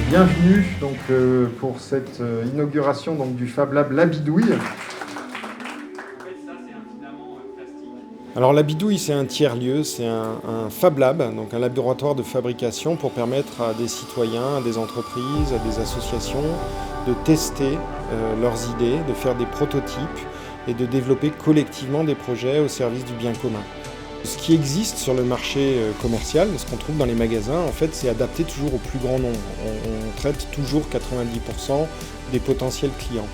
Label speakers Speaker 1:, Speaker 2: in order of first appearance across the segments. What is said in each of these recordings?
Speaker 1: Bienvenue donc, pour cette inauguration donc, du Fab Lab La Bidouille. Alors La Bidouille, c'est un tiers-lieu, c'est un Fab Lab, donc un laboratoire de fabrication pour permettre à des citoyens, à des entreprises, à des associations de tester leurs idées, de faire des prototypes et de développer collectivement des projets au service du bien commun. Ce qui existe sur le marché commercial, ce qu'on trouve dans les magasins, en fait, c'est adapté toujours au plus grand nombre. On traite toujours 90% des potentiels clients.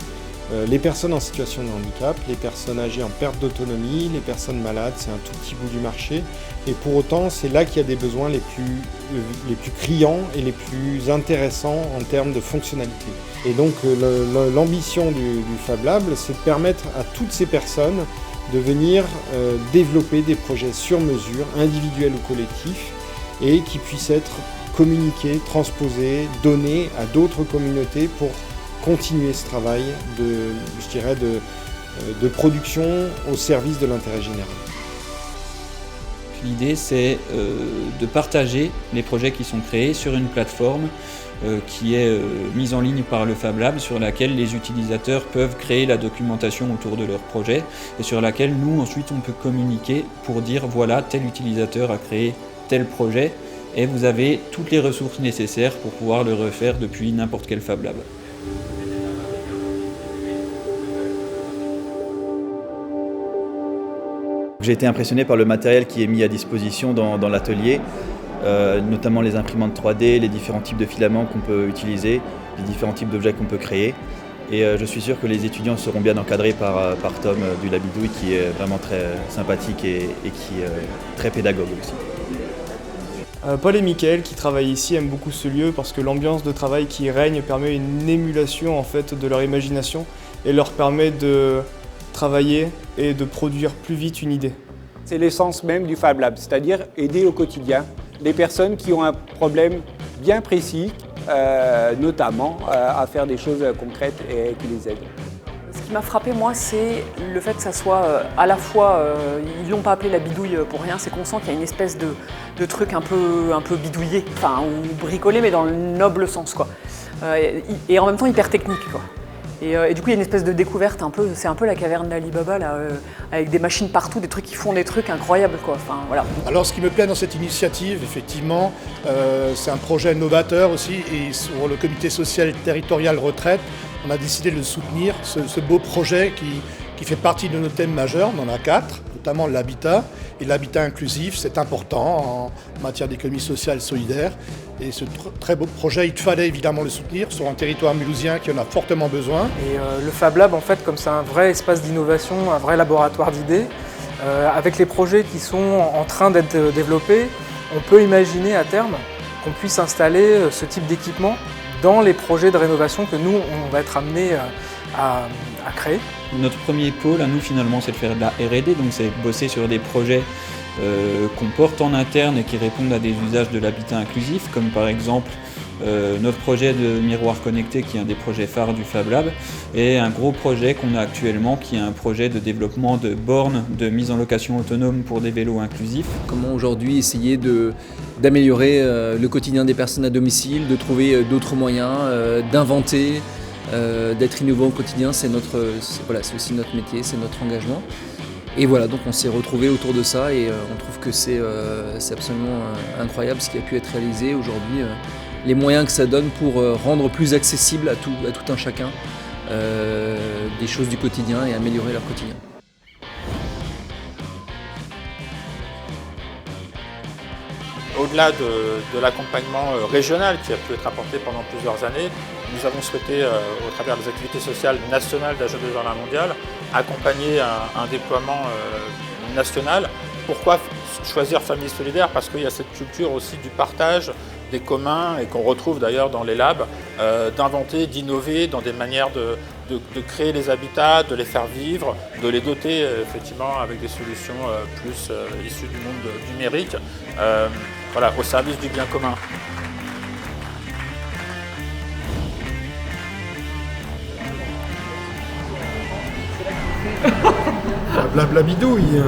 Speaker 1: Les personnes en situation de handicap, les personnes âgées en perte d'autonomie, les personnes malades, c'est un tout petit bout du marché. Et pour autant, c'est là qu'il y a des besoins les plus criants et les plus intéressants en termes de fonctionnalité. Et donc l'ambition du Fab Lab, c'est de permettre à toutes ces personnes de venir développer des projets sur mesure, individuels ou collectifs, et qui puissent être communiqués, transposés, donnés à d'autres communautés pour continuer ce travail de production au service de l'intérêt général.
Speaker 2: L'idée, c'est de partager les projets qui sont créés sur une plateforme qui est mise en ligne par le Fab Lab, sur laquelle les utilisateurs peuvent créer la documentation autour de leur projet et sur laquelle nous, ensuite, on peut communiquer pour dire voilà, tel utilisateur a créé tel projet et vous avez toutes les ressources nécessaires pour pouvoir le refaire depuis n'importe quel Fab Lab.
Speaker 3: J'ai été impressionné par le matériel qui est mis à disposition dans l'atelier, notamment les imprimantes 3D, les différents types de filaments qu'on peut utiliser, les différents types d'objets qu'on peut créer. Et je suis sûr que les étudiants seront bien encadrés par Tom du La Bidouille, qui est vraiment très sympathique et qui est très pédagogue aussi.
Speaker 4: Paul et Mickaël, qui travaillent ici, aiment beaucoup ce lieu parce que l'ambiance de travail qui règne permet une émulation en fait, de leur imagination et leur permet de travailler et de produire plus vite une idée.
Speaker 5: C'est l'essence même du Fab Lab, c'est-à-dire aider au quotidien les personnes qui ont un problème bien précis, notamment à faire des choses concrètes et qui les aident.
Speaker 6: Ce qui m'a frappé, moi, c'est le fait que ça soit à la fois, ils l'ont pas appelé la bidouille pour rien, c'est qu'on sent qu'il y a une espèce de truc un peu bidouillé, enfin, ou bricolé, mais dans le noble sens, quoi. Et en même temps hyper technique, quoi. Et du coup, il y a une espèce de découverte, c'est un peu la caverne d'Ali Baba, là, avec des machines partout, des trucs qui font des trucs incroyables, quoi. Enfin, voilà.
Speaker 7: Alors, ce qui me plaît dans cette initiative, effectivement, c'est un projet novateur aussi, et sur le comité social territorial retraite, on a décidé de le soutenir, ce beau projet qui fait partie de nos thèmes majeurs, on en a 4, notamment l'habitat. Et l'habitat inclusif, c'est important en matière d'économie sociale solidaire. Et ce très beau projet, il fallait évidemment le soutenir sur un territoire mulhousien qui en a fortement besoin.
Speaker 8: Et le Fab Lab, en fait, comme c'est un vrai espace d'innovation, un vrai laboratoire d'idées, avec les projets qui sont en train d'être développés, on peut imaginer à terme qu'on puisse installer ce type d'équipement dans les projets de rénovation que nous, on va être amenés à créer.
Speaker 2: Notre premier pôle, à nous, finalement, c'est de faire de la R&D, donc c'est bosser sur des projets qu'on porte en interne et qui répondent à des usages de l'habitat inclusif, comme par exemple notre projet de miroir connecté, qui est un des projets phares du Fab Lab, et un gros projet qu'on a actuellement, qui est un projet de développement de bornes de mise en location autonome pour des vélos inclusifs.
Speaker 9: Comment aujourd'hui essayer d'améliorer le quotidien des personnes à domicile, de trouver d'autres moyens, d'inventer, d'être innovant au quotidien, c'est aussi notre métier, c'est notre engagement. Et voilà, donc on s'est retrouvés autour de ça et on trouve que c'est absolument incroyable ce qui a pu être réalisé aujourd'hui, les moyens que ça donne pour rendre plus accessible à tout un chacun des choses du quotidien et améliorer leur quotidien.
Speaker 10: Au-delà de l'accompagnement régional qui a pu être apporté pendant plusieurs années, nous avons souhaité, au travers des activités sociales nationales d'Agenda Journal Mondial, accompagner un déploiement national. Pourquoi choisir Famille Solidaire? Parce qu'il y a cette culture aussi du partage, des communs, et qu'on retrouve d'ailleurs dans les labs, d'inventer, d'innover dans des manières de créer les habitats, de les faire vivre, de les doter effectivement avec des solutions plus issues du monde numérique, voilà, au service du bien commun.
Speaker 1: Blabla bidouille.